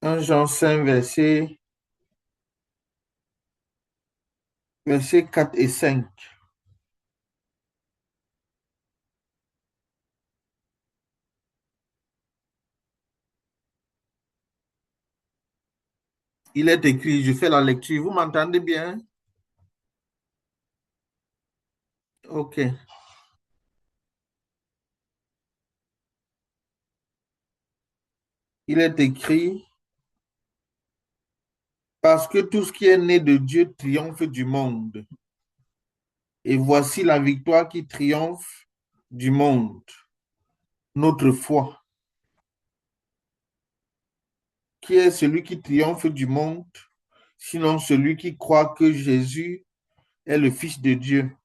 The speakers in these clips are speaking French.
1 Jean 5, versets 4 et 5. Il est écrit, je fais la lecture. Vous m'entendez bien? OK. Il est écrit, parce que tout ce qui est né de Dieu triomphe du monde. Et voici la victoire qui triomphe du monde, notre foi. Qui est celui qui triomphe du monde, sinon celui qui croit que Jésus est le Fils de Dieu?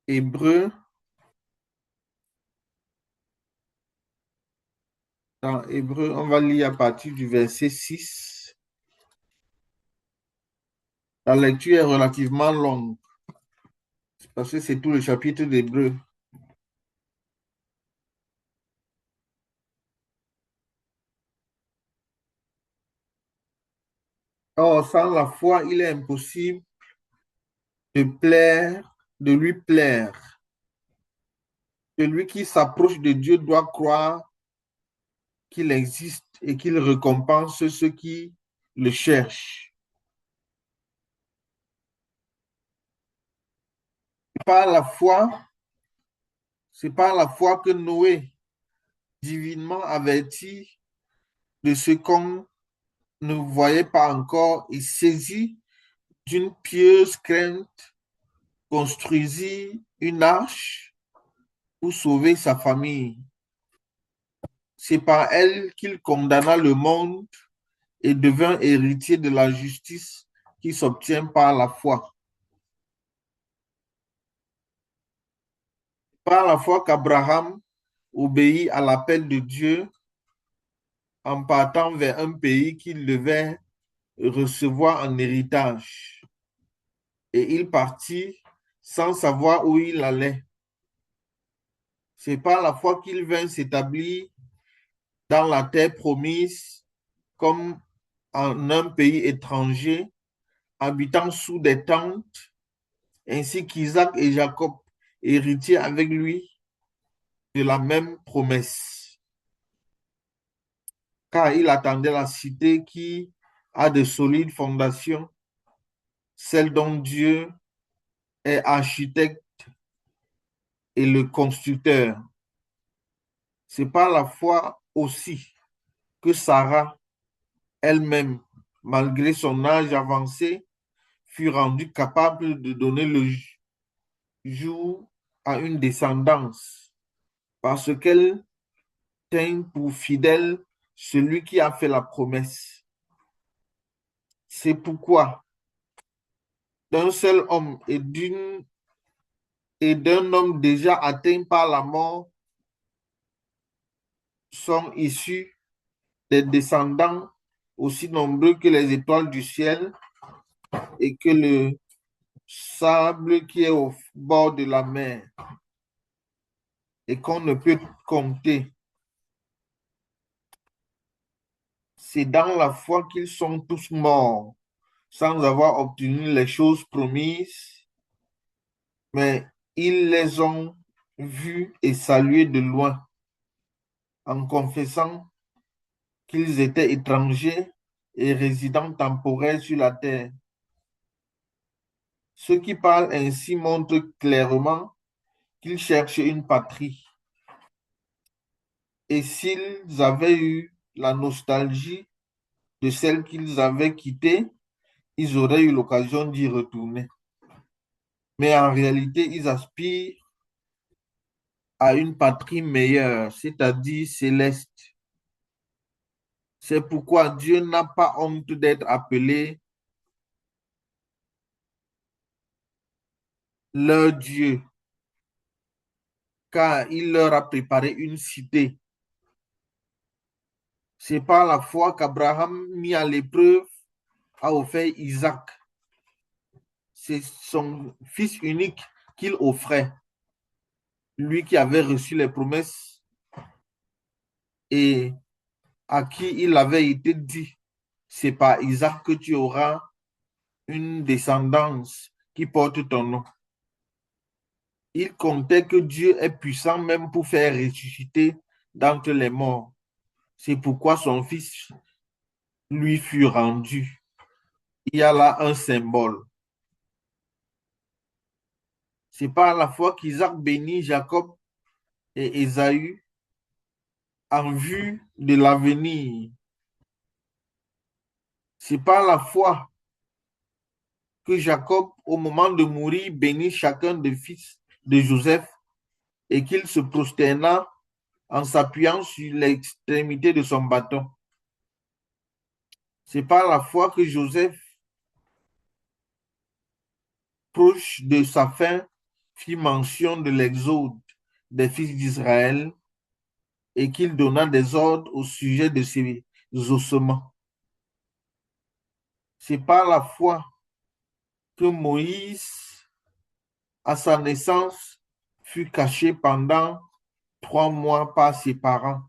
Hébreu, dans Hébreu, on va lire à partir du verset 6. La lecture est relativement longue, parce que c'est tout le chapitre d'Hébreu. Or, sans la foi, il est impossible de plaire, de lui plaire. Celui qui s'approche de Dieu doit croire qu'il existe et qu'il récompense ceux qui le cherchent. Par la foi, c'est par la foi que Noé, divinement averti de ce qu'on ne voyait pas encore, et saisi d'une pieuse crainte, construisit une arche pour sauver sa famille. C'est par elle qu'il condamna le monde et devint héritier de la justice qui s'obtient par la foi. Par la foi qu'Abraham obéit à l'appel de Dieu en partant vers un pays qu'il devait recevoir en héritage. Et il partit sans savoir où il allait. C'est par la foi qu'il vint s'établir dans la terre promise comme en un pays étranger, habitant sous des tentes, ainsi qu'Isaac et Jacob, héritiers avec lui de la même promesse. Car il attendait la cité qui a de solides fondations, celle dont Dieu est architecte et le constructeur. C'est par la foi aussi que Sarah elle-même, malgré son âge avancé, fut rendue capable de donner le jour à une descendance, parce qu'elle tint pour fidèle celui qui a fait la promesse. C'est pourquoi d'un seul homme et d'un homme déjà atteint par la mort sont issus des descendants aussi nombreux que les étoiles du ciel et que le sable qui est au bord de la mer et qu'on ne peut compter. C'est dans la foi qu'ils sont tous morts sans avoir obtenu les choses promises, mais ils les ont vus et salués de loin en confessant qu'ils étaient étrangers et résidents temporaires sur la terre. Ceux qui parlent ainsi montrent clairement qu'ils cherchent une patrie. Et s'ils avaient eu la nostalgie de celle qu'ils avaient quittée, ils auraient eu l'occasion d'y retourner. Mais en réalité, ils aspirent à une patrie meilleure, c'est-à-dire céleste. C'est pourquoi Dieu n'a pas honte d'être appelé leur Dieu, car il leur a préparé une cité. C'est par la foi qu'Abraham, mis à l'épreuve, a offert Isaac. C'est son fils unique qu'il offrait, lui qui avait reçu les promesses et à qui il avait été dit, c'est par Isaac que tu auras une descendance qui porte ton nom. Il comptait que Dieu est puissant même pour faire ressusciter d'entre les morts. C'est pourquoi son fils lui fut rendu. Il y a là un symbole. C'est par la foi qu'Isaac bénit Jacob et Ésaü en vue de l'avenir. C'est par la foi que Jacob, au moment de mourir, bénit chacun des fils de Joseph et qu'il se prosterna en s'appuyant sur l'extrémité de son bâton. C'est par la foi que Joseph, proche de sa fin, fit mention de l'exode des fils d'Israël et qu'il donna des ordres au sujet de ses ossements. C'est par la foi que Moïse, à sa naissance, fut caché pendant 3 mois par ses parents,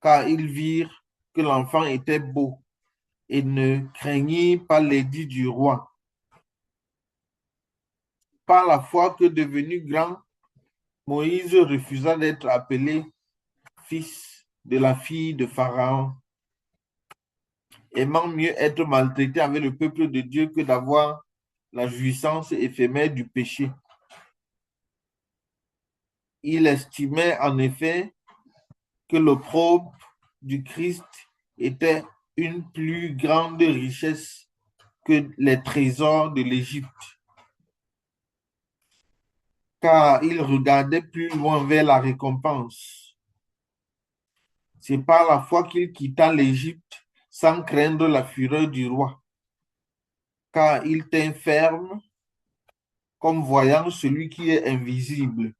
car ils virent que l'enfant était beau et ne craignirent pas l'édit du roi. Par la foi que devenu grand, Moïse refusa d'être appelé fils de la fille de Pharaon, aimant mieux être maltraité avec le peuple de Dieu que d'avoir la jouissance éphémère du péché. Il estimait en effet que l'opprobre du Christ était une plus grande richesse que les trésors de l'Égypte, car il regardait plus loin vers la récompense. C'est par la foi qu'il quitta l'Égypte sans craindre la fureur du roi, car il tint ferme comme voyant celui qui est invisible.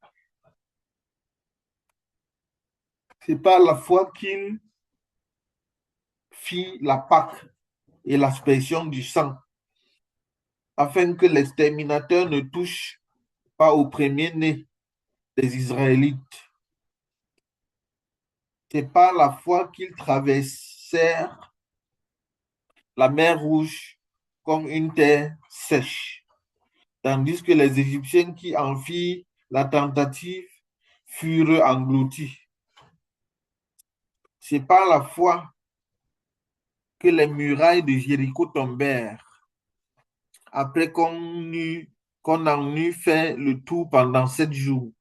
C'est par la foi qu'il fit la Pâque et l'aspersion du sang, afin que l'exterminateur ne touche pas au premier-né des Israélites. C'est par la foi qu'ils traversèrent la mer Rouge comme une terre sèche, tandis que les Égyptiens qui en firent la tentative furent engloutis. C'est par la foi que les murailles de Jéricho tombèrent, après qu'on en eut fait le tour pendant 7 jours.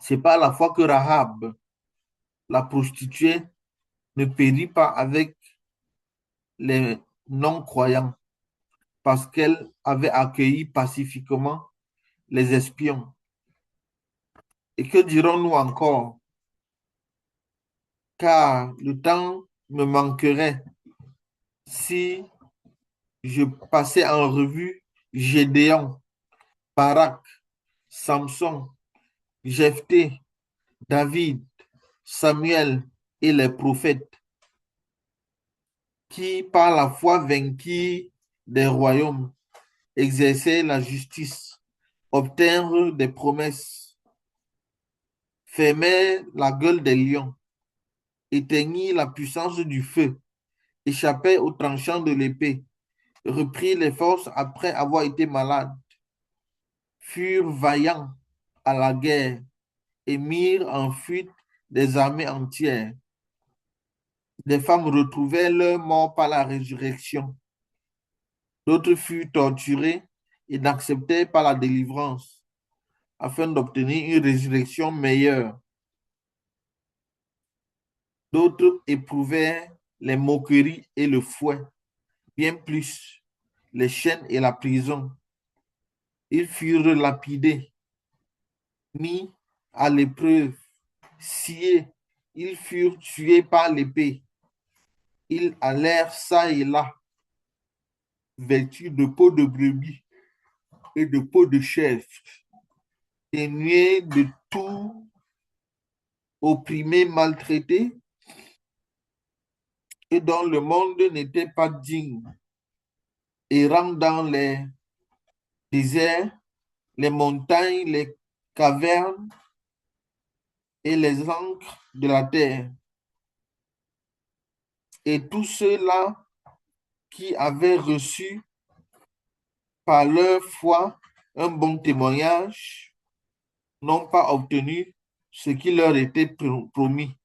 C'est par la foi que Rahab, la prostituée, ne périt pas avec les non-croyants, parce qu'elle avait accueilli pacifiquement les espions. Et que dirons-nous encore? Car le temps me manquerait si je passais en revue Gédéon, Barak, Samson, Jephthé, David, Samuel et les prophètes qui, par la foi, vainquirent des royaumes, exerçaient la justice, obtinrent des promesses, fermèrent la gueule des lions, éteignirent la puissance du feu, échappèrent aux tranchants de l'épée, reprirent les forces après avoir été malades, furent vaillants à la guerre et mirent en fuite des armées entières. Des femmes retrouvèrent leur mort par la résurrection. D'autres furent torturés et n'acceptèrent pas la délivrance afin d'obtenir une résurrection meilleure. D'autres éprouvèrent les moqueries et le fouet, bien plus les chaînes et la prison. Ils furent lapidés, mis à l'épreuve, sciés, ils furent tués par l'épée. Ils allèrent çà et là, vêtus de peau de brebis et de peau de chèvre, dénués de tout, opprimés, maltraités, et dont le monde n'était pas digne, errant dans les déserts, les montagnes, les cavernes, et les ancres de la terre. Et tous ceux-là qui avaient reçu par leur foi un bon témoignage n'ont pas obtenu ce qui leur était promis,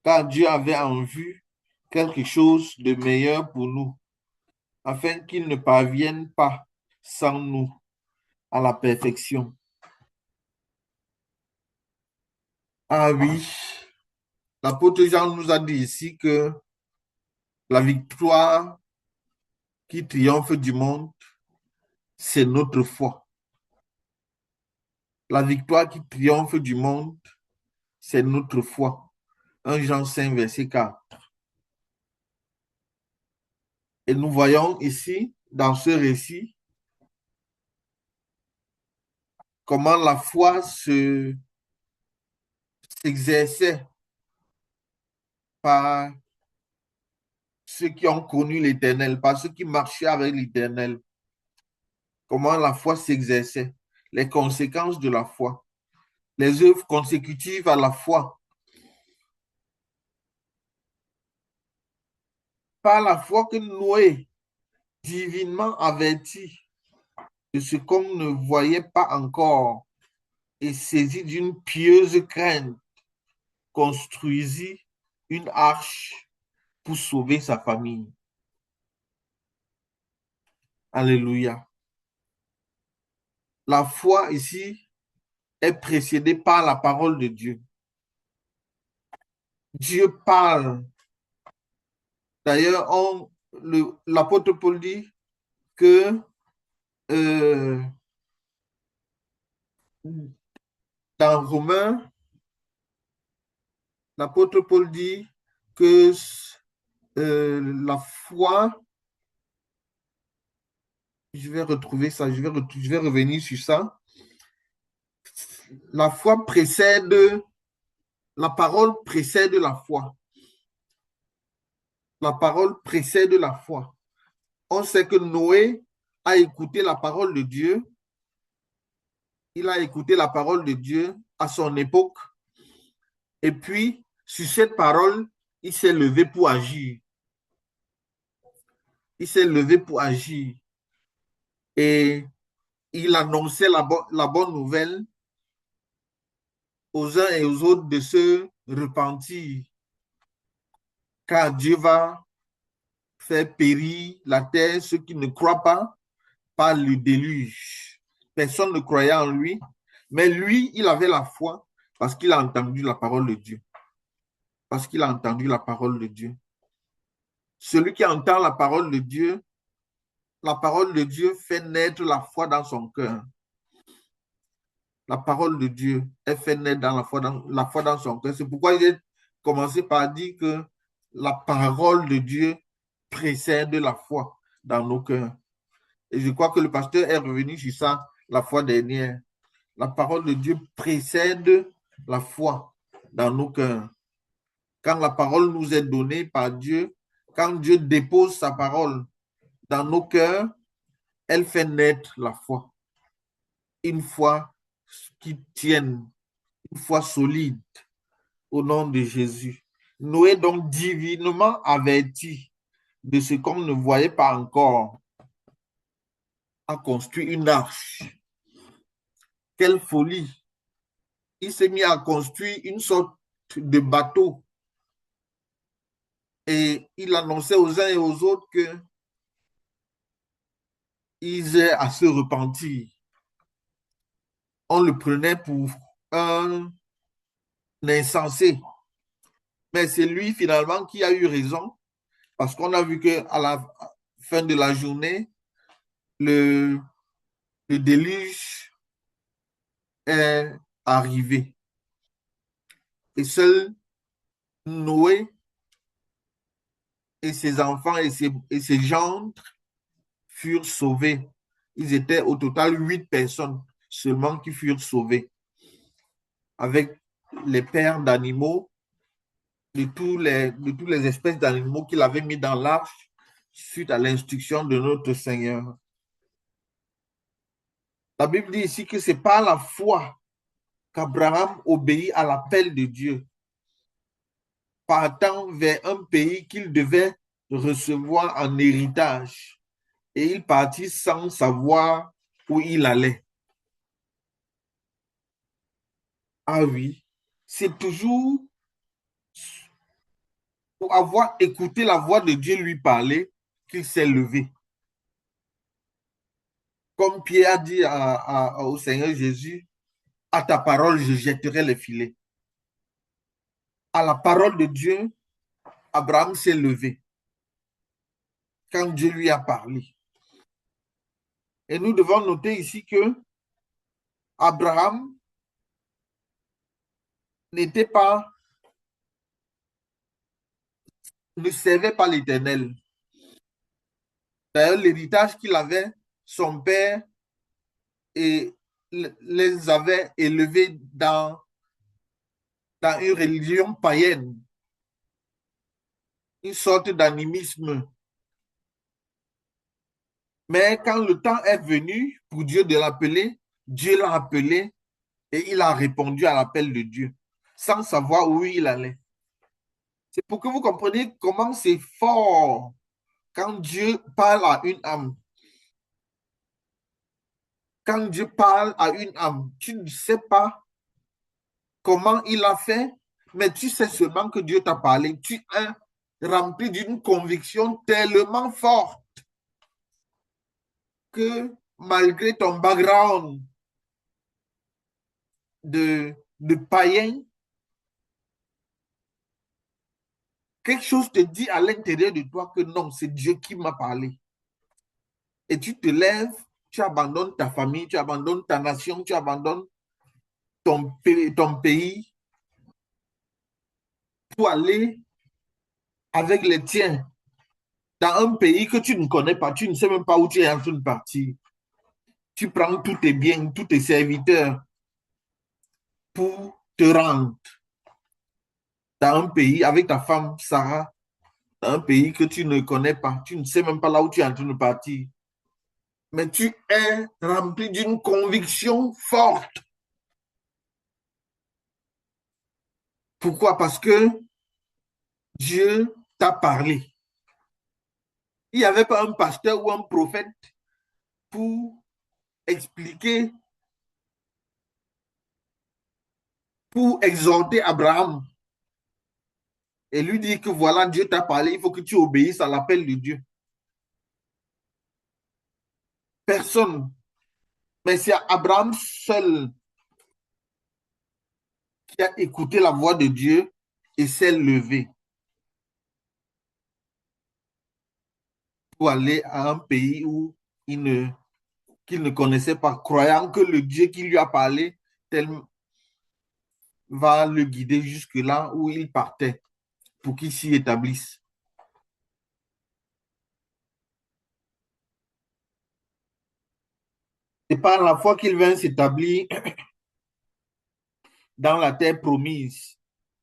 car Dieu avait en vue quelque chose de meilleur pour nous, afin qu'ils ne parviennent pas sans nous à la perfection. Ah oui, l'apôtre Jean nous a dit ici que la victoire qui triomphe du monde, c'est notre foi. La victoire qui triomphe du monde, c'est notre foi. 1 Jean 5, verset 4. Et nous voyons ici, dans ce récit, comment la foi s'exerçait par ceux qui ont connu l'Éternel, par ceux qui marchaient avec l'Éternel. Comment la foi s'exerçait, les conséquences de la foi, les œuvres consécutives à la foi. Par la foi que Noé, divinement averti de ce qu'on ne voyait pas encore et saisi d'une pieuse crainte, construisit une arche pour sauver sa famille. Alléluia. La foi ici est précédée par la parole de Dieu. Dieu parle. D'ailleurs, l'apôtre Paul dit que dans Romains, l'apôtre Paul dit que la foi, je vais retrouver ça, je vais revenir sur ça. La foi précède, la parole précède la foi. La parole précède la foi. On sait que Noé a écouté la parole de Dieu. Il a écouté la parole de Dieu à son époque. Et puis, sur cette parole, il s'est levé pour agir. Il s'est levé pour agir. Et il annonçait la bonne nouvelle aux uns et aux autres de se repentir, car Dieu va faire périr la terre, ceux qui ne croient pas, par le déluge. Personne ne croyait en lui, mais lui, il avait la foi parce qu'il a entendu la parole de Dieu. Parce qu'il a entendu la parole de Dieu. Celui qui entend la parole de Dieu fait naître la foi dans son cœur. La parole de Dieu est fait naître dans la foi dans son cœur. C'est pourquoi j'ai commencé par dire que la parole de Dieu précède la foi dans nos cœurs. Et je crois que le pasteur est revenu sur ça la fois dernière. La parole de Dieu précède la foi dans nos cœurs. Quand la parole nous est donnée par Dieu, quand Dieu dépose sa parole dans nos cœurs, elle fait naître la foi. Une foi qui tienne, une foi solide au nom de Jésus. Noé donc divinement averti de ce qu'on ne voyait pas encore, a construit une arche. Quelle folie! Il s'est mis à construire une sorte de bateau et il annonçait aux uns et aux autres qu'ils aient à se repentir. On le prenait pour un insensé. Mais c'est lui finalement qui a eu raison parce qu'on a vu qu'à la fin de la journée, le déluge est arrivé. Et seul Noé et ses enfants et ses gendres furent sauvés. Ils étaient au total 8 personnes seulement qui furent sauvées, avec les pères d'animaux, de toutes les espèces d'animaux qu'il avait mis dans l'arche suite à l'instruction de notre Seigneur. La Bible dit ici que c'est par la foi qu'Abraham obéit à l'appel de Dieu, partant vers un pays qu'il devait recevoir en héritage. Et il partit sans savoir où il allait. Ah oui, c'est toujours pour avoir écouté la voix de Dieu lui parler qu'il s'est levé. Comme Pierre a dit au Seigneur Jésus, à ta parole, je jetterai les filets. À la parole de Dieu, Abraham s'est levé quand Dieu lui a parlé. Et nous devons noter ici que Abraham n'était pas, ne servait pas l'Éternel. D'ailleurs, l'héritage qu'il avait, son père et les avait élevés dans une religion païenne, une sorte d'animisme. Mais quand le temps est venu pour Dieu de l'appeler, Dieu l'a appelé et il a répondu à l'appel de Dieu sans savoir où il allait. C'est pour que vous compreniez comment c'est fort quand Dieu parle à une âme. Quand Dieu parle à une âme, tu ne sais pas comment il a fait, mais tu sais seulement que Dieu t'a parlé. Tu es rempli d'une conviction tellement forte que malgré ton background de païen, quelque chose te dit à l'intérieur de toi que non, c'est Dieu qui m'a parlé. Et tu te lèves, tu abandonnes ta famille, tu abandonnes ta nation, tu abandonnes ton pays pour aller avec les tiens dans un pays que tu ne connais pas, tu ne sais même pas où tu es en train de partir. Tu prends tous tes biens, tous tes serviteurs pour te rendre dans un pays avec ta femme Sarah, dans un pays que tu ne connais pas, tu ne sais même pas là où tu es en train de partir. Mais tu es rempli d'une conviction forte. Pourquoi? Parce que Dieu t'a parlé. Il n'y avait pas un pasteur ou un prophète pour expliquer, pour exhorter Abraham et lui dire que voilà, Dieu t'a parlé, il faut que tu obéisses à l'appel de Dieu. Personne. Mais c'est Abraham seul qui a écouté la voix de Dieu et s'est levé pour aller à un pays où qu'il ne connaissait pas, croyant que le Dieu qui lui a parlé va le guider jusque là où il partait pour qu'il s'y établisse. C'est par la foi qu'il vint s'établir dans la terre promise,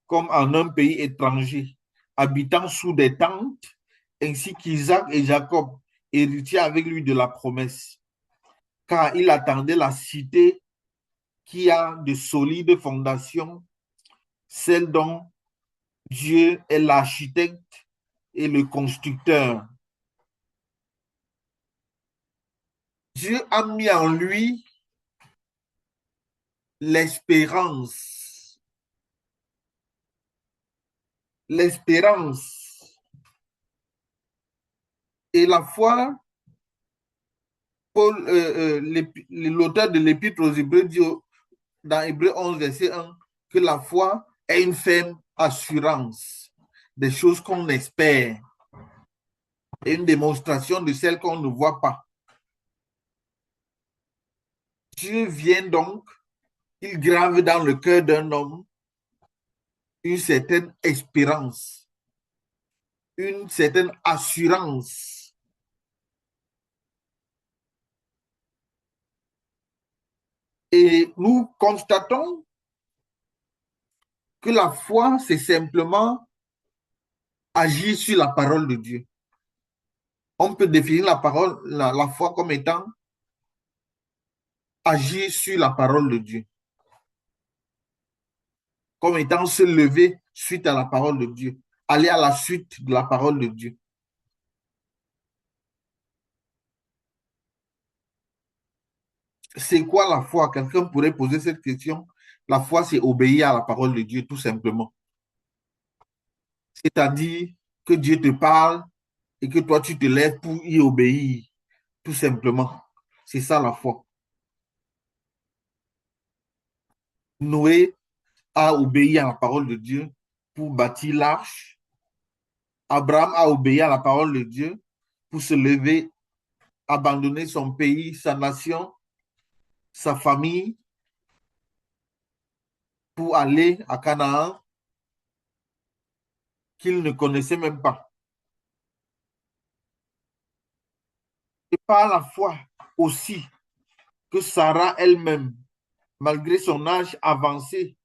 comme en un pays étranger, habitant sous des tentes, ainsi qu'Isaac et Jacob, héritiers avec lui de la promesse. Car il attendait la cité qui a de solides fondations, celle dont Dieu est l'architecte et le constructeur. Dieu a mis en lui l'espérance. L'espérance et la foi. Paul, l'auteur de l'Épître aux Hébreux dit dans Hébreux 11, verset 1, que la foi est une ferme assurance des choses qu'on espère et une démonstration de celles qu'on ne voit pas. Dieu vient donc, il grave dans le cœur d'un homme une certaine espérance, une certaine assurance. Et nous constatons que la foi, c'est simplement agir sur la parole de Dieu. On peut définir la foi comme étant agir sur la parole de Dieu. comme étant se lever suite à la parole de Dieu, aller à la suite de la parole de Dieu. C'est quoi la foi? Quelqu'un pourrait poser cette question. La foi, c'est obéir à la parole de Dieu, tout simplement. C'est-à-dire que Dieu te parle et que toi, tu te lèves pour y obéir, tout simplement. C'est ça la foi. Noé a obéi à la parole de Dieu pour bâtir l'arche. Abraham a obéi à la parole de Dieu pour se lever, abandonner son pays, sa nation, sa famille, pour aller à Canaan qu'il ne connaissait même pas. Et par la foi aussi que Sarah elle-même, malgré son âge avancé,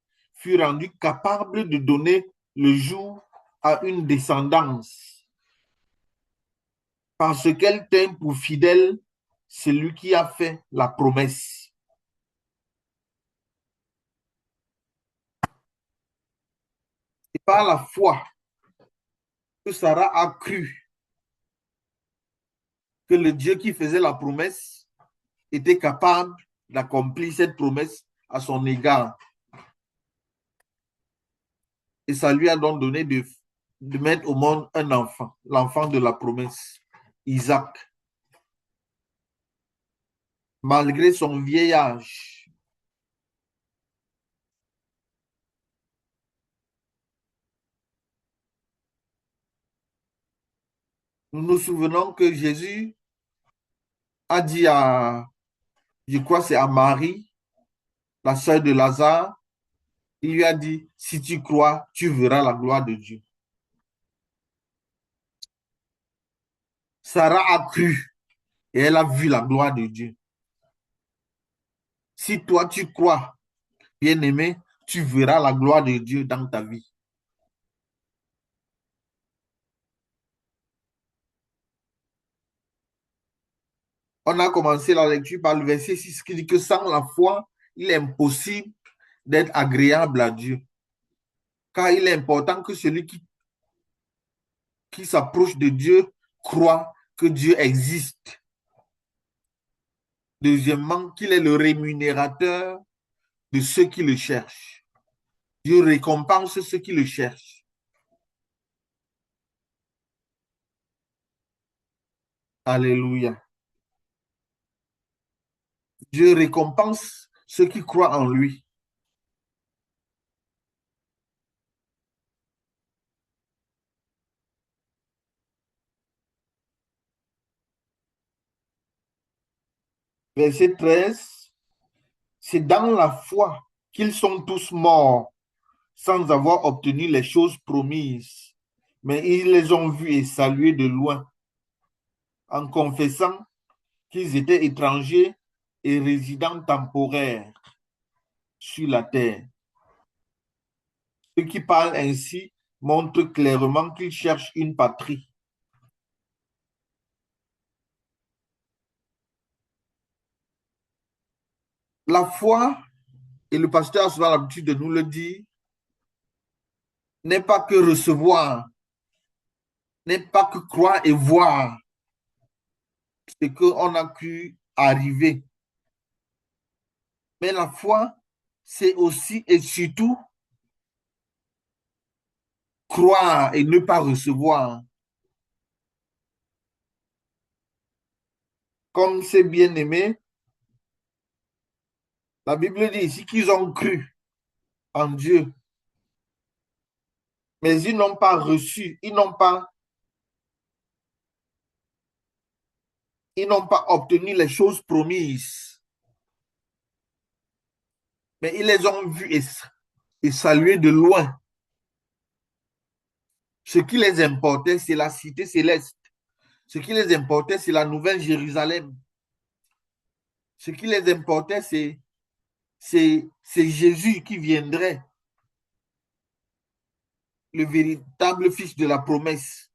fut rendue capable de donner le jour à une descendance, parce qu'elle tint pour fidèle celui qui a fait la promesse. Et par la foi que Sarah a cru que le Dieu qui faisait la promesse était capable d'accomplir cette promesse à son égard. Et ça lui a donc donné de mettre au monde un enfant, l'enfant de la promesse, Isaac. Malgré son vieil âge, nous nous souvenons que Jésus a dit à, je crois c'est à Marie, la sœur de Lazare, il lui a dit, si tu crois, tu verras la gloire de Dieu. Sarah a cru et elle a vu la gloire de Dieu. Si toi tu crois, bien-aimé, tu verras la gloire de Dieu dans ta vie. On a commencé la lecture par le verset 6 qui dit que sans la foi, il est impossible d'être agréable à Dieu. Car il est important que celui qui s'approche de Dieu croit que Dieu existe. Deuxièmement, qu'il est le rémunérateur de ceux qui le cherchent. Dieu récompense ceux qui le cherchent. Alléluia. Dieu récompense ceux qui croient en lui. Verset 13, c'est dans la foi qu'ils sont tous morts sans avoir obtenu les choses promises, mais ils les ont vus et salués de loin en confessant qu'ils étaient étrangers et résidents temporaires sur la terre. Ceux qui parlent ainsi montrent clairement qu'ils cherchent une patrie. La foi, et le pasteur a souvent l'habitude de nous le dire, n'est pas que recevoir, n'est pas que croire et voir ce qu'on a pu arriver. Mais la foi, c'est aussi et surtout croire et ne pas recevoir. Comme c'est bien aimé, la Bible dit ici qu'ils ont cru en Dieu, mais ils n'ont pas reçu, ils n'ont pas obtenu les choses promises, mais ils les ont vus et salués de loin. Ce qui les importait, c'est la cité céleste. Ce qui les importait, c'est la nouvelle Jérusalem. Ce qui les importait, c'est Jésus qui viendrait, le véritable fils de la promesse.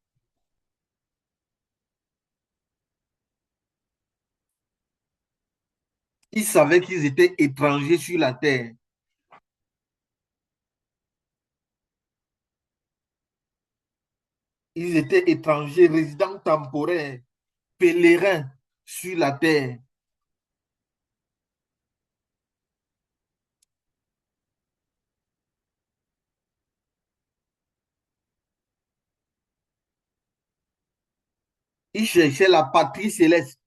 Ils savaient qu'ils étaient étrangers sur la terre. Ils étaient étrangers, résidents temporaires, pèlerins sur la terre. Ils cherchaient la patrie céleste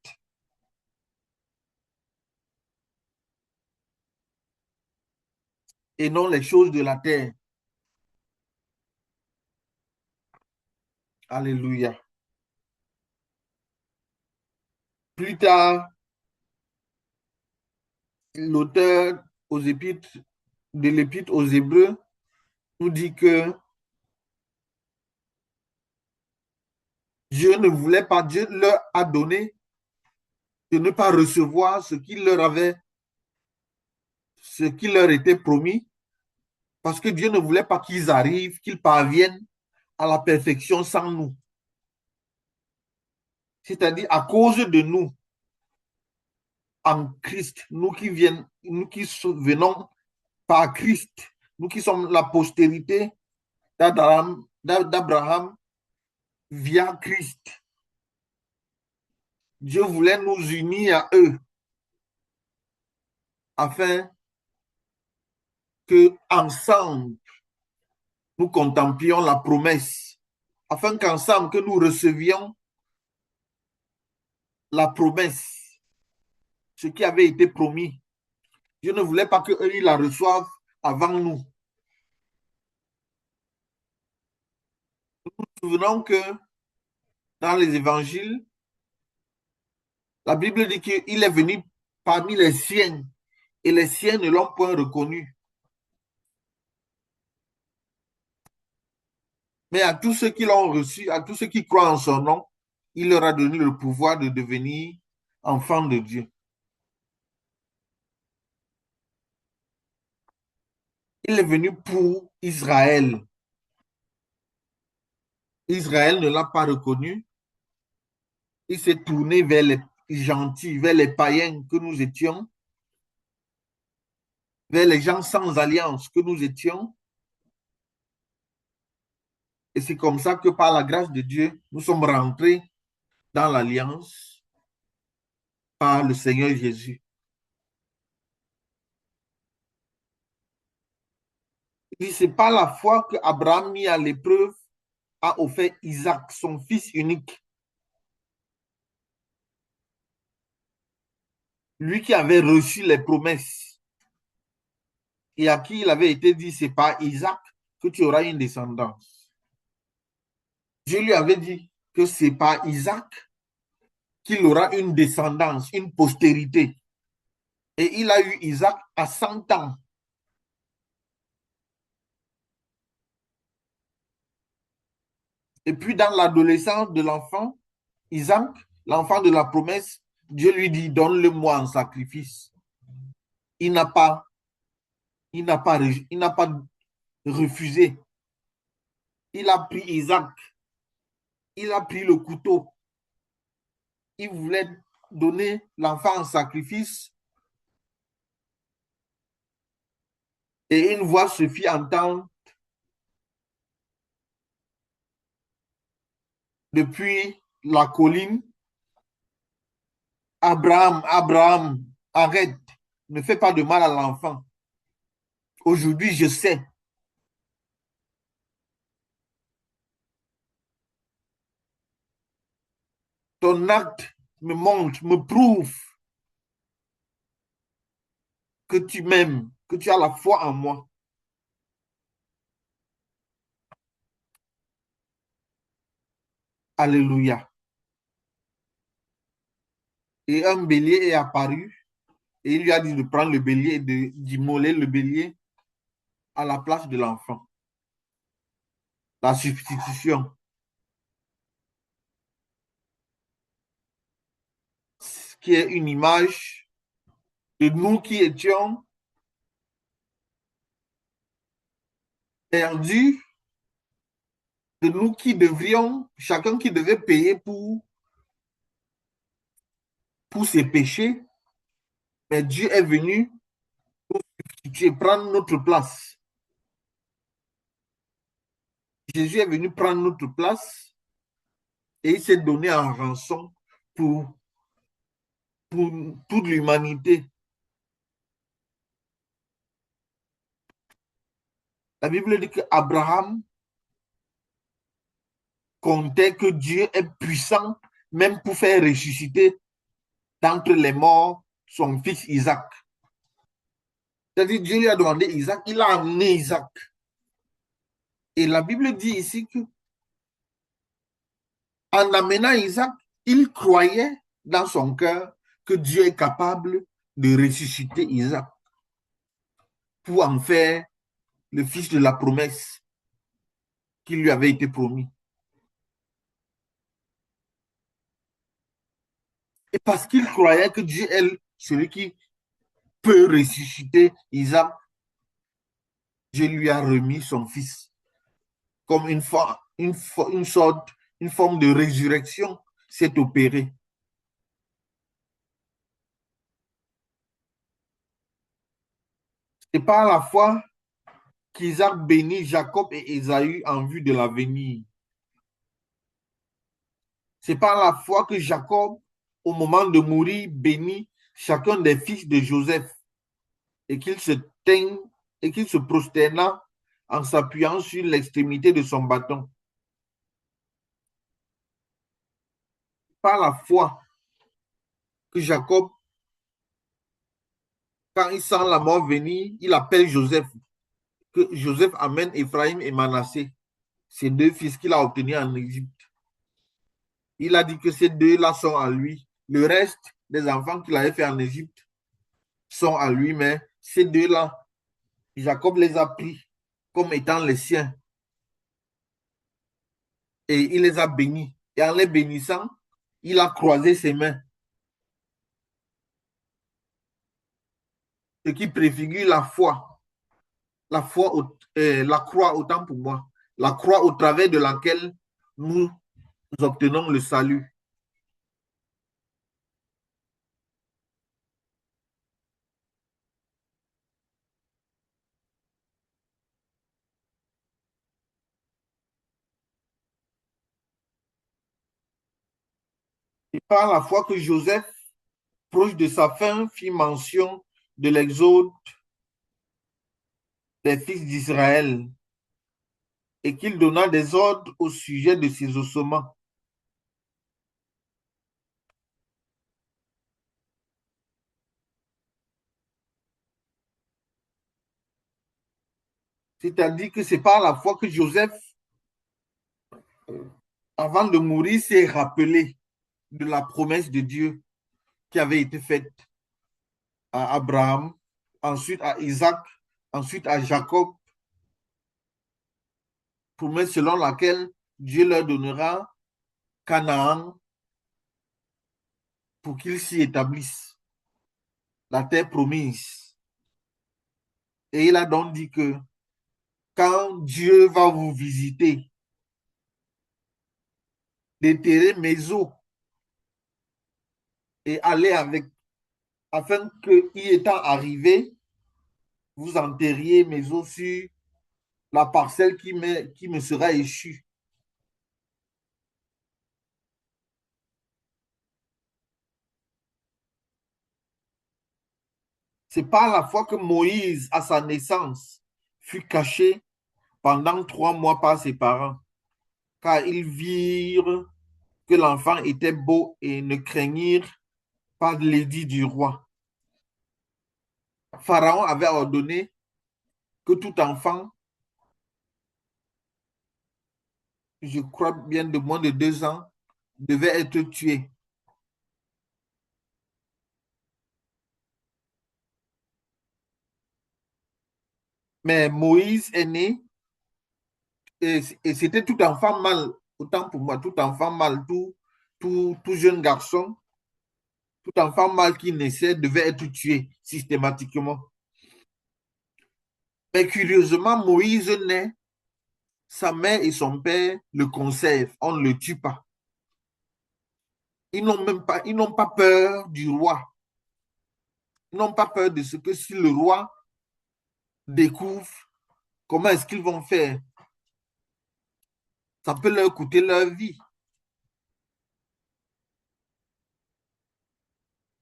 et non les choses de la terre. Alléluia. Plus tard, l'auteur aux épîtres, de l'épître aux Hébreux nous dit que Dieu ne voulait pas, Dieu leur a donné de ne pas recevoir ce qui leur était promis, parce que Dieu ne voulait pas qu'ils arrivent, qu'ils parviennent à la perfection sans nous. C'est-à-dire à cause de nous, en Christ, nous qui venons par Christ, nous qui sommes la postérité d'Abraham via Christ. Dieu voulait nous unir à eux afin que ensemble nous contemplions la promesse, afin qu'ensemble que nous recevions la promesse, ce qui avait été promis. Dieu ne voulait pas qu'eux, ils la reçoivent avant nous. Nous nous souvenons que dans les évangiles, la Bible dit qu'il est venu parmi les siens et les siens ne l'ont point reconnu. Mais à tous ceux qui l'ont reçu, à tous ceux qui croient en son nom, il leur a donné le pouvoir de devenir enfants de Dieu. Il est venu pour Israël. Israël ne l'a pas reconnu. Il s'est tourné vers les gentils, vers les païens que nous étions, vers les gens sans alliance que nous étions. Et c'est comme ça que par la grâce de Dieu, nous sommes rentrés dans l'alliance par le Seigneur Jésus. Et c'est pas la foi que Abraham mis à l'épreuve a offert Isaac, son fils unique. Lui qui avait reçu les promesses et à qui il avait été dit, c'est par Isaac que tu auras une descendance. Dieu lui avait dit que c'est par Isaac qu'il aura une descendance, une postérité. Et il a eu Isaac à 100 ans. Et puis dans l'adolescence de l'enfant, Isaac, l'enfant de la promesse, Dieu lui dit, donne-le-moi en sacrifice. Il n'a pas, il n'a pas refusé. Il a pris Isaac, il a pris le couteau. Il voulait donner l'enfant en sacrifice. Et une voix se fit entendre depuis la colline. Abraham, Abraham, arrête, ne fais pas de mal à l'enfant. Aujourd'hui, je sais. Ton acte me montre, me prouve que tu m'aimes, que tu as la foi en moi. Alléluia. Et un bélier est apparu et il lui a dit de prendre le bélier et d'immoler le bélier à la place de l'enfant. La substitution, qui est une image de nous qui étions perdus, de nous qui devrions, chacun qui devait payer pour ses péchés, mais Dieu est venu prendre notre place. Jésus est venu prendre notre place et il s'est donné en rançon pour, pour toute l'humanité. La Bible dit qu'Abraham comptait que Dieu est puissant même pour faire ressusciter d'entre les morts son fils Isaac. C'est-à-dire, Dieu lui a demandé Isaac, il a amené Isaac. Et la Bible dit ici que en amenant Isaac, il croyait dans son cœur que Dieu est capable de ressusciter Isaac pour en faire le fils de la promesse qui lui avait été promis. Et parce qu'il croyait que Dieu est celui qui peut ressusciter Isaac, Dieu lui a remis son fils comme une sorte, une forme de résurrection s'est opérée. C'est par la foi qu'Isaac bénit Jacob et Ésaü en vue de l'avenir. C'est par la foi que Jacob, au moment de mourir, bénit chacun des fils de Joseph et qu'il se teigne et qu'il se prosterna en s'appuyant sur l'extrémité de son bâton. Par la foi que Jacob, quand il sent la mort venir, il appelle Joseph, que Joseph amène Ephraim et Manassé, ces deux fils qu'il a obtenus en Égypte. Il a dit que ces deux-là sont à lui. Le reste des enfants qu'il avait fait en Égypte sont à lui, mais ces deux-là, Jacob les a pris comme étant les siens et il les a bénis. Et en les bénissant, il a croisé ses mains, ce qui préfigure la foi, la croix autant pour moi, la croix au travers de laquelle nous obtenons le salut. Et par la foi que Joseph, proche de sa fin, fit mention de l'exode des fils d'Israël et qu'il donna des ordres au sujet de ses ossements. C'est-à-dire que c'est par la foi que Joseph, avant de mourir, s'est rappelé de la promesse de Dieu qui avait été faite à Abraham, ensuite à Isaac, ensuite à Jacob, promesse selon laquelle Dieu leur donnera Canaan pour qu'ils s'y établissent, la terre promise. Et il a donc dit que quand Dieu va vous visiter, déterrer mes os et aller avec, afin que, y étant arrivé, vous enterriez mes os sur la parcelle qui me sera échue. C'est par la foi que Moïse, à sa naissance, fut caché pendant 3 mois par ses parents, car ils virent que l'enfant était beau et ne craignirent pas l'édit du roi. Pharaon avait ordonné que tout enfant, je crois bien de moins de 2 ans, devait être tué. Mais Moïse est né et c'était tout enfant mâle, autant pour moi, tout enfant mâle, tout jeune garçon, tout enfant mâle qui naissait devait être tué systématiquement. Mais curieusement, Moïse naît, sa mère et son père le conservent, on ne le tue pas. Ils n'ont pas peur du roi. Ils n'ont pas peur de ce que si le roi découvre, comment est-ce qu'ils vont faire? Ça peut leur coûter leur vie.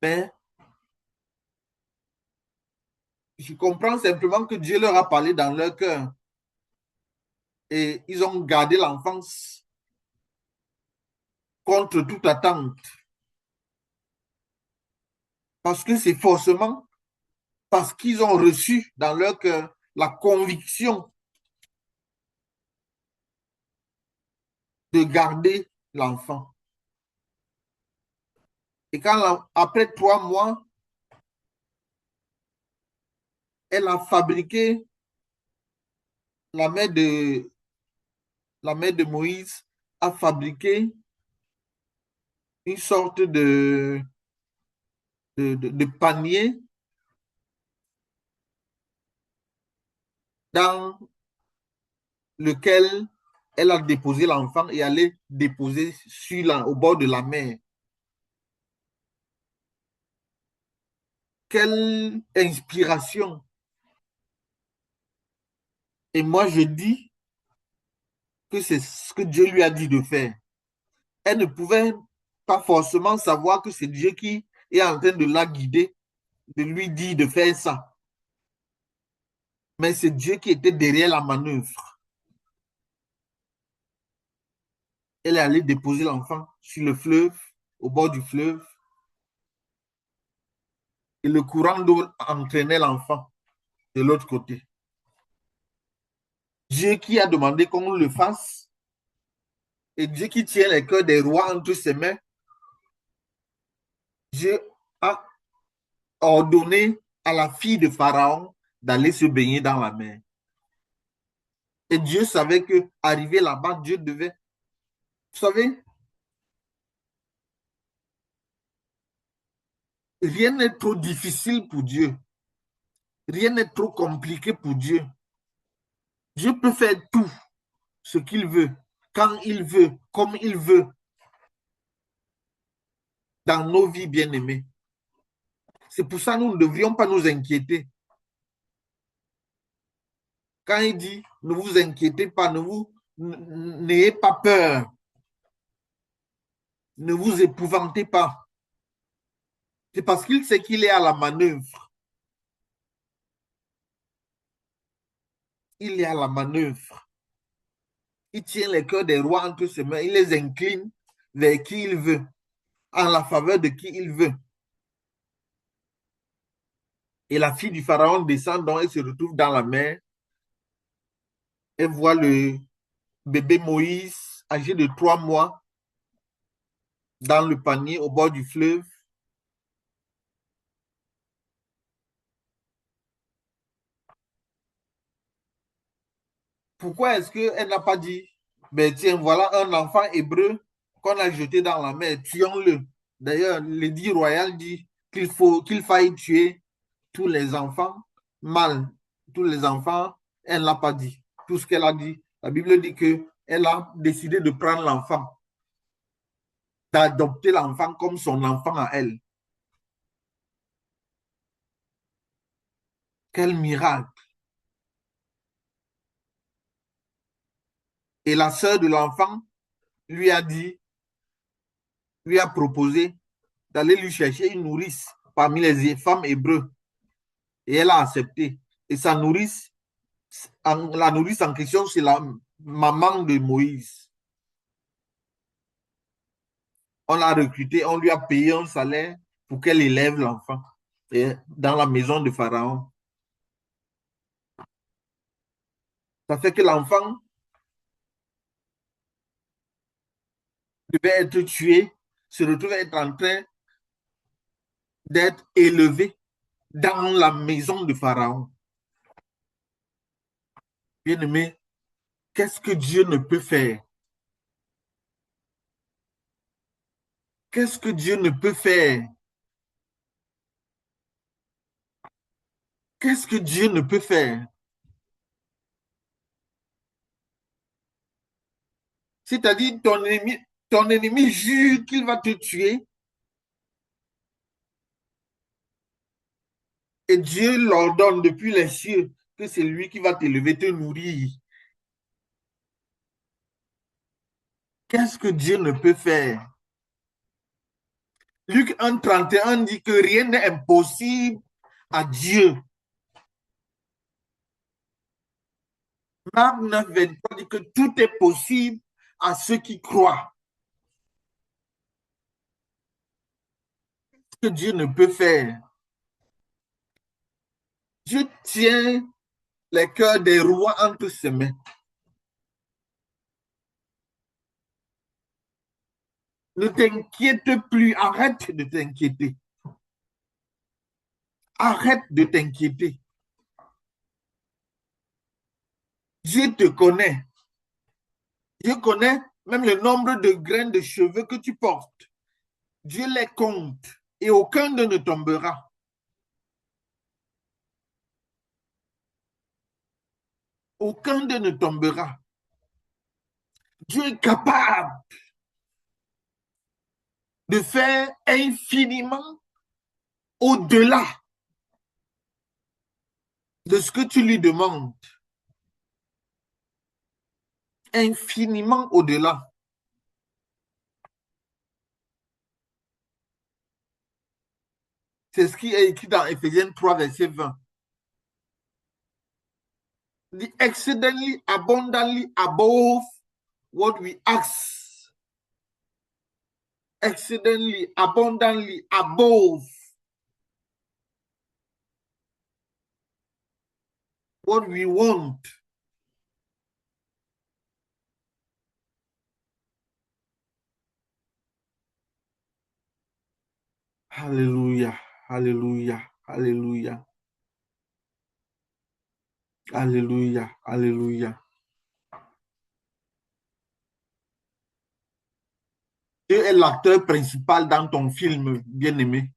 Mais je comprends simplement que Dieu leur a parlé dans leur cœur et ils ont gardé l'enfance contre toute attente. Parce que c'est forcément parce qu'ils ont reçu dans leur cœur la conviction de garder l'enfant. Et quand, après 3 mois, elle a fabriqué, la mère de, la mère de Moïse a fabriqué une sorte de panier dans lequel elle a déposé l'enfant et allait déposer au bord de la mer. Quelle inspiration! Et moi, je dis que c'est ce que Dieu lui a dit de faire. Elle ne pouvait pas forcément savoir que c'est Dieu qui est en train de la guider, de lui dire de faire ça. Mais c'est Dieu qui était derrière la manœuvre. Elle est allée déposer l'enfant sur le fleuve, au bord du fleuve, et le courant d'eau entraînait l'enfant de l'autre côté. Dieu qui a demandé qu'on le fasse, et Dieu qui tient les cœurs des rois entre ses mains, Dieu a ordonné à la fille de Pharaon d'aller se baigner dans la mer. Et Dieu savait que arrivé là-bas, Dieu devait. Vous savez, rien n'est trop difficile pour Dieu. Rien n'est trop compliqué pour Dieu. Dieu peut faire tout ce qu'il veut, quand il veut, comme il veut, dans nos vies bien-aimées. C'est pour ça que nous ne devrions pas nous inquiéter. Quand il dit, ne vous inquiétez pas, n'ayez pas peur, ne vous épouvantez pas. C'est parce qu'il sait qu'il est à la manœuvre. Il est à la manœuvre. Il tient les cœurs des rois entre ses mains. Il les incline vers qui il veut, en la faveur de qui il veut. Et la fille du pharaon descend donc et se retrouve dans la mer. Elle voit le bébé Moïse, âgé de 3 mois, dans le panier au bord du fleuve. Pourquoi est-ce qu'elle n'a pas dit, ben tiens, voilà un enfant hébreu qu'on a jeté dans la mer, tuons-le. D'ailleurs, l'édit royal dit qu'il faille tuer tous les enfants mâles, tous les enfants. Elle n'a pas dit. Tout ce qu'elle a dit, la Bible dit qu'elle a décidé de prendre l'enfant, d'adopter l'enfant comme son enfant à elle. Quel miracle! Et la sœur de l'enfant lui a dit, lui a proposé d'aller lui chercher une nourrice parmi les femmes hébreux. Et elle a accepté. Et sa nourrice, la nourrice en question, c'est la maman de Moïse. On l'a recrutée, on lui a payé un salaire pour qu'elle élève l'enfant dans la maison de Pharaon. Ça fait que l'enfant devait être tué, se retrouve être en train d'être élevé dans la maison de Pharaon. Bien-aimé, qu'est-ce que Dieu ne peut faire? Qu'est-ce que Dieu ne peut faire? Qu'est-ce que Dieu ne peut faire? C'est-à-dire, ton ennemi jure qu'il va te tuer et Dieu l'ordonne depuis les cieux que c'est lui qui va t'élever, te nourrir. Qu'est-ce que Dieu ne peut faire? Luc 1,31 dit que rien n'est impossible à Dieu. Marc 9,23 dit que tout est possible à ceux qui croient. Ce que Dieu ne peut faire. Dieu tient les cœurs des rois entre ses mains. Ne t'inquiète plus, arrête de t'inquiéter. Arrête de t'inquiéter. Dieu te connaît. Dieu connaît même le nombre de graines de cheveux que tu portes. Dieu les compte et aucun d'eux ne tombera. Aucun d'eux ne tombera. Dieu est capable de faire infiniment au-delà de ce que tu lui demandes. Infiniment au-delà. C'est ce qui est écrit dans Ephésiens 3, verset 20. The exceedingly abundantly above what we ask. Exceedingly abundantly above what we want. Alléluia, alléluia, alléluia, alléluia, alléluia. Dieu est l'acteur principal dans ton film, bien-aimé.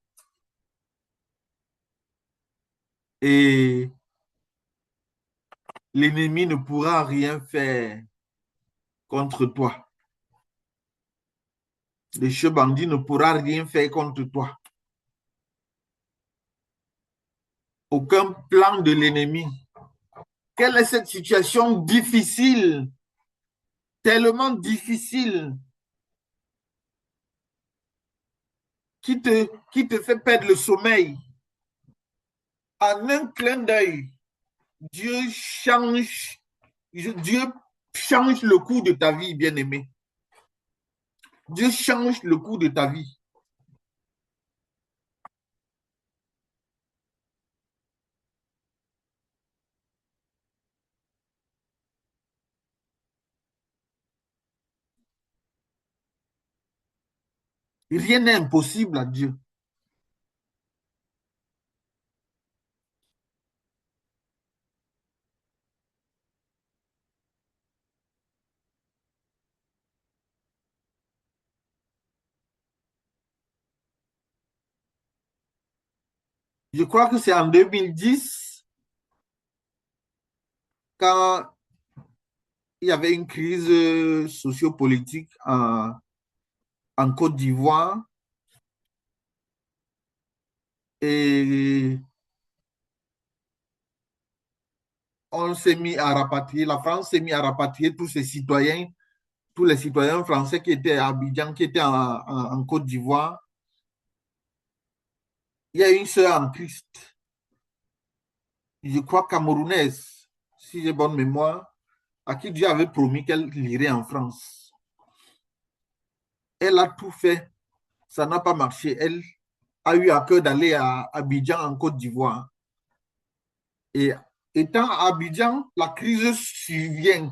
Et l'ennemi ne pourra rien faire contre toi. Le chef bandit ne pourra rien faire contre toi. Aucun plan de l'ennemi. Quelle est cette situation difficile, tellement difficile, qui te fait perdre le sommeil? En un clin d'œil, Dieu change, Dieu change le cours de ta vie, bien-aimé. Dieu change le cours de ta vie. Rien n'est impossible à Dieu. Je crois que c'est en 2010, quand il y avait une crise sociopolitique en Côte d'Ivoire et on s'est mis à rapatrier, la France s'est mis à rapatrier tous ses citoyens, tous les citoyens français qui étaient à Abidjan, qui étaient en Côte d'Ivoire. Il y a une sœur en Christ, je crois camerounaise, si j'ai bonne mémoire, à qui Dieu avait promis qu'elle irait en France. Elle a tout fait, ça n'a pas marché. Elle a eu à cœur d'aller à Abidjan en Côte d'Ivoire. Et étant à Abidjan, la crise survient.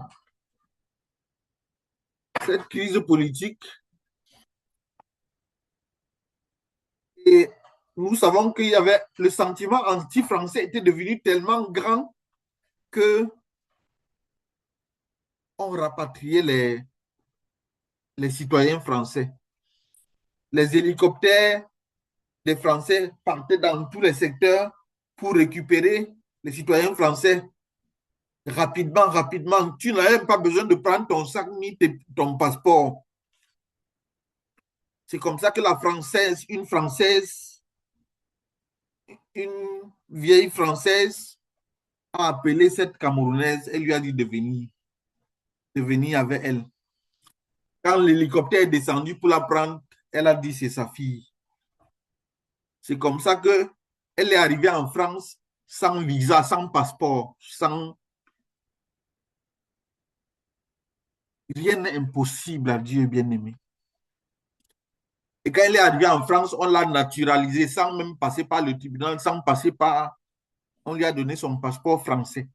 Cette crise politique. Et nous savons qu'il y avait le sentiment anti-français était devenu tellement grand que on rapatriait les citoyens français. Les hélicoptères des Français partaient dans tous les secteurs pour récupérer les citoyens français rapidement, rapidement. Tu n'as même pas besoin de prendre ton sac ni ton passeport. C'est comme ça que la Française, une vieille Française, a appelé cette Camerounaise. Elle lui a dit de venir avec elle. Quand l'hélicoptère est descendu pour la prendre, elle a dit c'est sa fille. C'est comme ça que elle est arrivée en France sans visa, sans passeport, sans rien n'est impossible à Dieu bien-aimé. Et quand elle est arrivée en France, on l'a naturalisée sans même passer par le tribunal, sans passer par... On lui a donné son passeport français.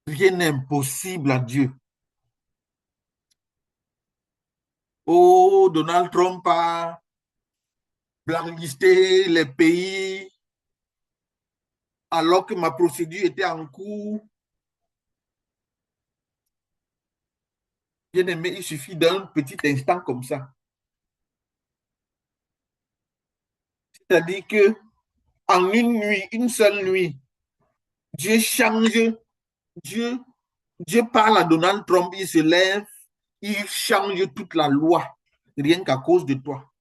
Rien n'est impossible à Dieu. Oh, Donald Trump a blacklisté les pays alors que ma procédure était en cours. Bien aimé, il suffit d'un petit instant comme ça. C'est-à-dire que en une nuit, une seule nuit, Dieu change, Dieu, Dieu parle à Donald Trump, il se lève, il change toute la loi, rien qu'à cause de toi.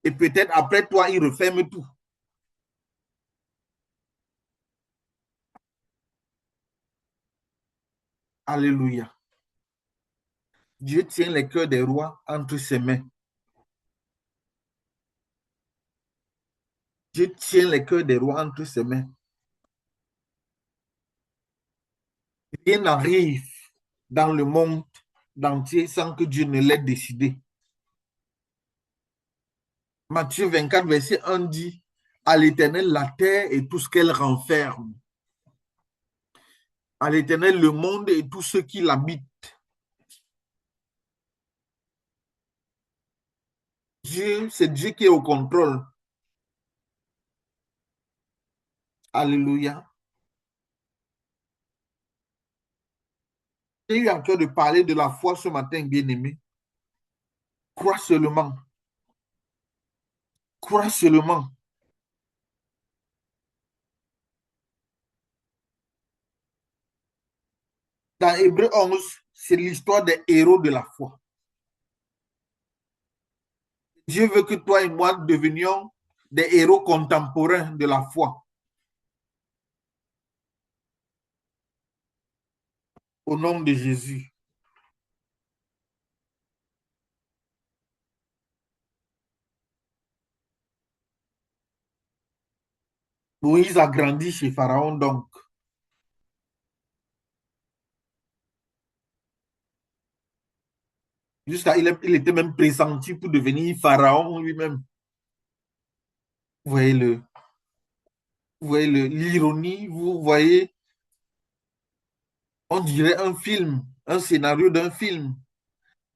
Et peut-être après toi, il referme tout. Alléluia. Dieu tient les cœurs des rois entre ses mains. Dieu tient les cœurs des rois entre ses mains. Rien n'arrive dans le monde entier sans que Dieu ne l'ait décidé. Matthieu 24, verset 1 dit, à l'Éternel la terre et tout ce qu'elle renferme. À l'Éternel le monde et tous ceux qui l'habitent. Dieu, c'est Dieu qui est au contrôle. Alléluia. J'ai eu à cœur de parler de la foi ce matin, bien-aimé. Crois seulement. Crois seulement. Dans Hébreu 11, c'est l'histoire des héros de la foi. Dieu veut que toi et moi devenions des héros contemporains de la foi. Au nom de Jésus. Moïse a grandi chez Pharaon, donc. Jusqu'à il était même pressenti pour devenir Pharaon lui-même. Vous voyez vous voyez l'ironie, vous voyez, on dirait un film, un scénario d'un film,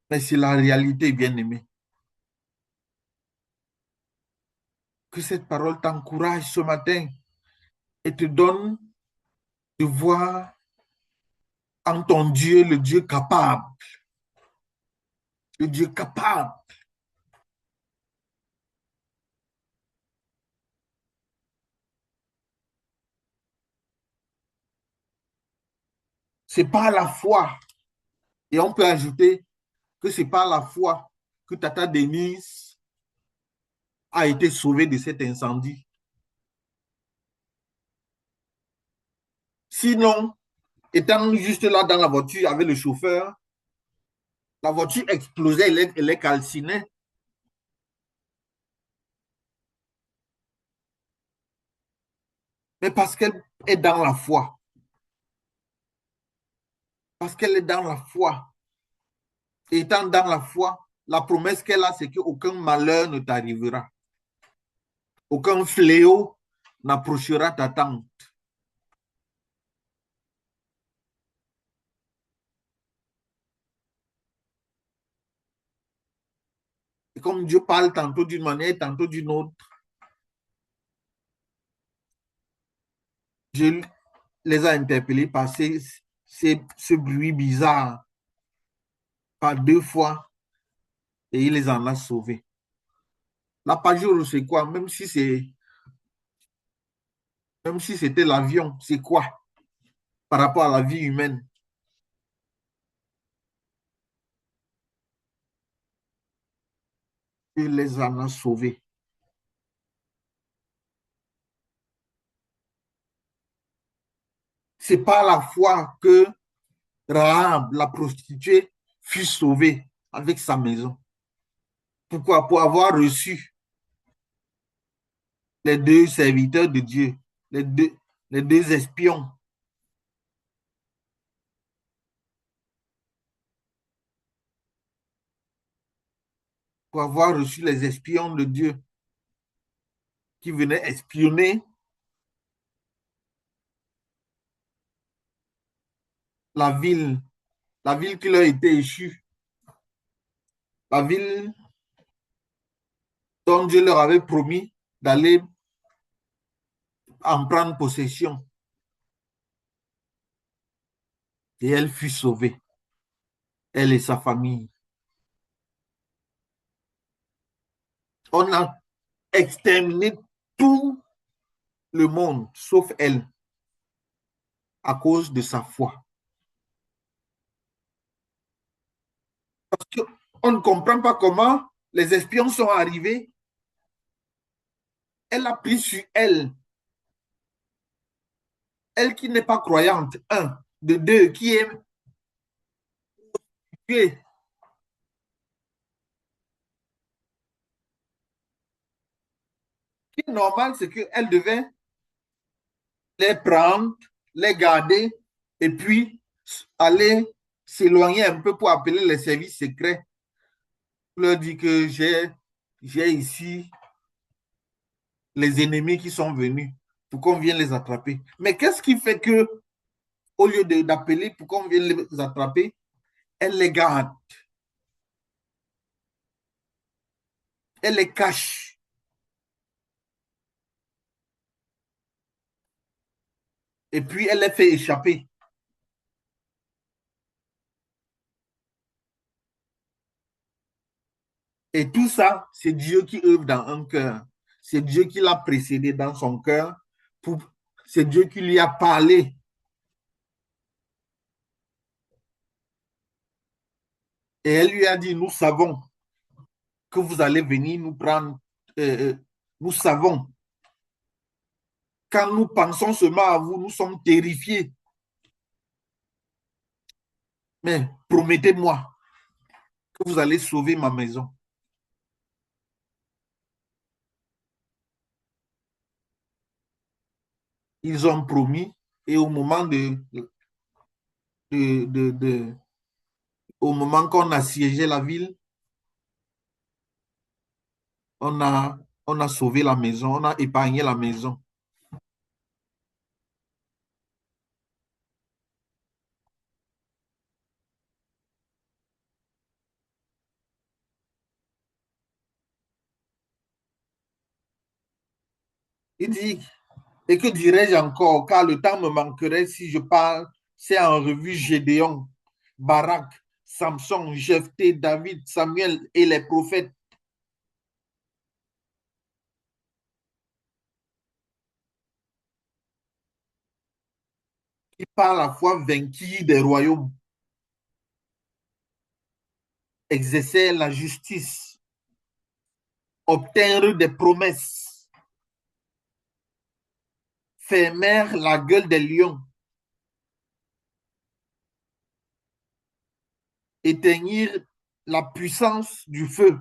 mais c'est la réalité, bien aimé. Que cette parole t'encourage ce matin et te donne de voir en ton Dieu le Dieu capable, le Dieu capable. C'est par la foi. Et on peut ajouter que c'est par la foi que Tata Denise a été sauvée de cet incendie. Sinon, étant juste là dans la voiture avec le chauffeur, la voiture explosait, elle est calcinée. Mais parce qu'elle est dans la foi. Parce qu'elle est dans la foi. Et étant dans la foi, la promesse qu'elle a, c'est qu'aucun malheur ne t'arrivera. Aucun fléau n'approchera ta tente. Et comme Dieu parle tantôt d'une manière, tantôt d'une autre, Dieu les a interpellés par ce bruit bizarre par deux fois et il les en a sauvés. La pajure, c'est quoi? Même si c'était l'avion, c'est quoi par rapport à la vie humaine? Il les en a sauvés. C'est par la foi que Rahab, la prostituée, fut sauvée. avec sa maison. Pourquoi? Pour avoir reçu les deux serviteurs de Dieu, les deux, les deux espions. Pour avoir reçu les espions de Dieu qui venaient espionner la ville, la ville qui leur était échue, la ville dont Dieu leur avait promis d'aller en prendre possession. Et elle fut sauvée, elle et sa famille. On a exterminé tout le monde, sauf elle, à cause de sa foi. Parce qu'on ne comprend pas comment les espions sont arrivés. Elle a pris sur elle, elle qui n'est pas croyante, un, de deux, qui est tuée. Ce qui est normal, c'est qu'elle devait les prendre, les garder et puis aller s'éloigner un peu pour appeler les services secrets. Pour leur dire que j'ai ici les ennemis qui sont venus pour qu'on vienne les attraper. Mais qu'est-ce qui fait que, au lieu d'appeler pour qu'on vienne les attraper, elle les garde, elle les cache. Et puis elle les fait échapper. Et tout ça, c'est Dieu qui œuvre dans un cœur. C'est Dieu qui l'a précédé dans son cœur. Pour... C'est Dieu qui lui a parlé. Et elle lui a dit, nous savons que vous allez venir nous prendre. Nous savons. Quand nous pensons seulement à vous, nous sommes terrifiés. Mais promettez-moi que vous allez sauver ma maison. Ils ont promis et de, de, au moment qu'on a siégé la ville, on a, on a sauvé la maison, on a épargné la maison. Il dit, et que dirais-je encore, car le temps me manquerait si je parle, c'est en revue Gédéon, Barak, Samson, Jephthé, David, Samuel et les prophètes qui par la foi vainquirent des royaumes, exercèrent la justice, obtinrent des promesses, fermèrent la gueule des lions, éteignirent la puissance du feu,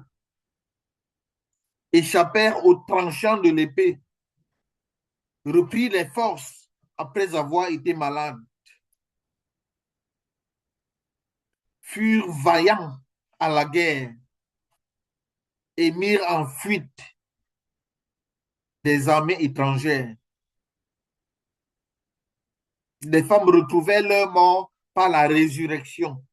échappèrent aux tranchants de l'épée, reprirent les forces après avoir été malades, furent vaillants à la guerre et mirent en fuite des armées étrangères. Des femmes retrouvaient leur mort par la résurrection.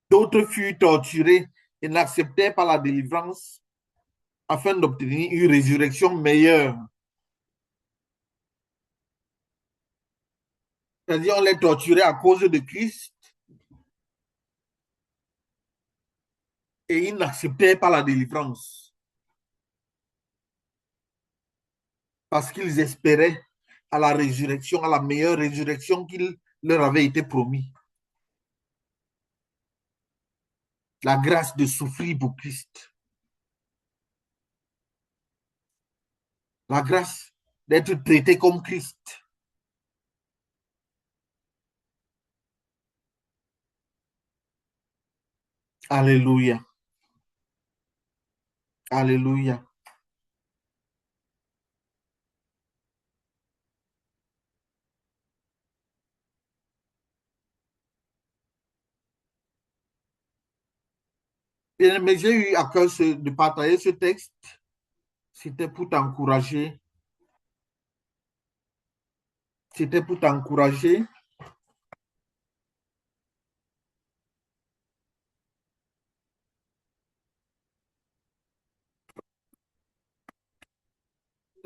D'autres furent torturés et n'acceptèrent pas la délivrance afin d'obtenir une résurrection meilleure. C'est-à-dire, on les torturait à cause de Christ et ils n'acceptaient pas la délivrance parce qu'ils espéraient à la résurrection, à la meilleure résurrection qu'il leur avait été promis. La grâce de souffrir pour Christ. La grâce d'être traité comme Christ. Alléluia. Alléluia. Bien, mais j'ai eu à cœur de partager ce texte. C'était pour t'encourager. C'était pour t'encourager.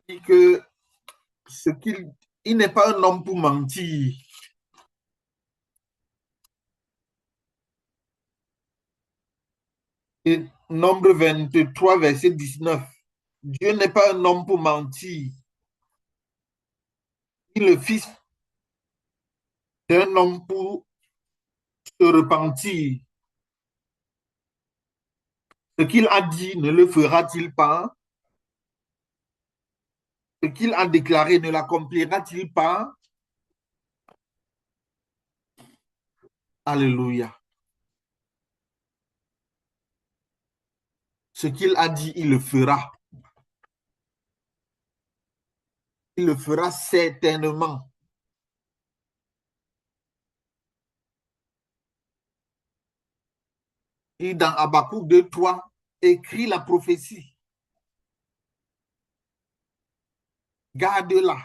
Et que ce qu'il il n'est pas un homme pour mentir. Et Nombre 23, verset 19. Dieu n'est pas un homme pour mentir. Il est le fils d'un homme pour se repentir. Ce qu'il a dit, ne le fera-t-il pas? Ce qu'il a déclaré, ne l'accomplira-t-il pas? Alléluia. Ce qu'il a dit, il le fera. Il le fera certainement. Et dans Habakkuk 2:3, écrit la prophétie. Garde-la,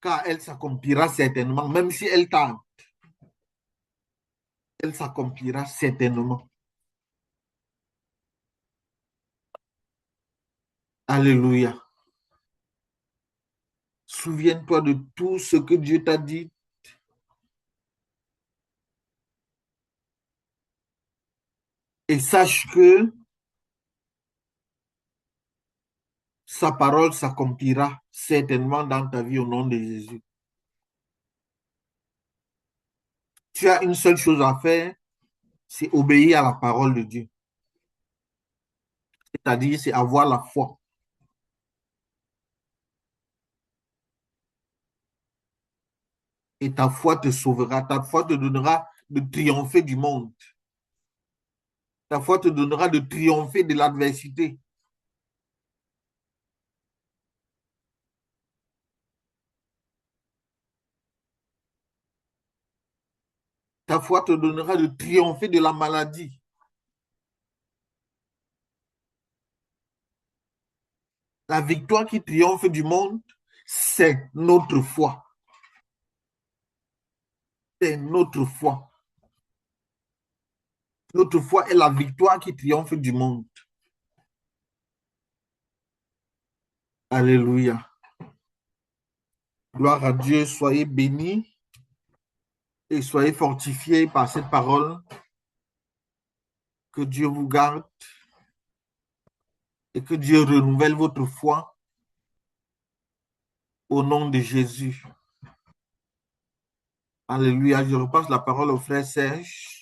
car elle s'accomplira certainement, même si elle tarde, elle s'accomplira certainement. Alléluia. Souviens-toi de tout ce que Dieu t'a dit et sache que sa parole s'accomplira certainement dans ta vie au nom de Jésus. Tu as une seule chose à faire, c'est obéir à la parole de Dieu. C'est-à-dire, c'est avoir la foi. Et ta foi te sauvera, ta foi te donnera de triompher du monde. Ta foi te donnera de triompher de l'adversité. Ta foi te donnera de triompher de la maladie. La victoire qui triomphe du monde, c'est notre foi. C'est notre foi. Notre foi est la victoire qui triomphe du monde. Alléluia. Gloire à Dieu. Soyez bénis et soyez fortifiés par cette parole. Que Dieu vous garde et que Dieu renouvelle votre foi au nom de Jésus. Alléluia. Je repasse la parole au frère Serge.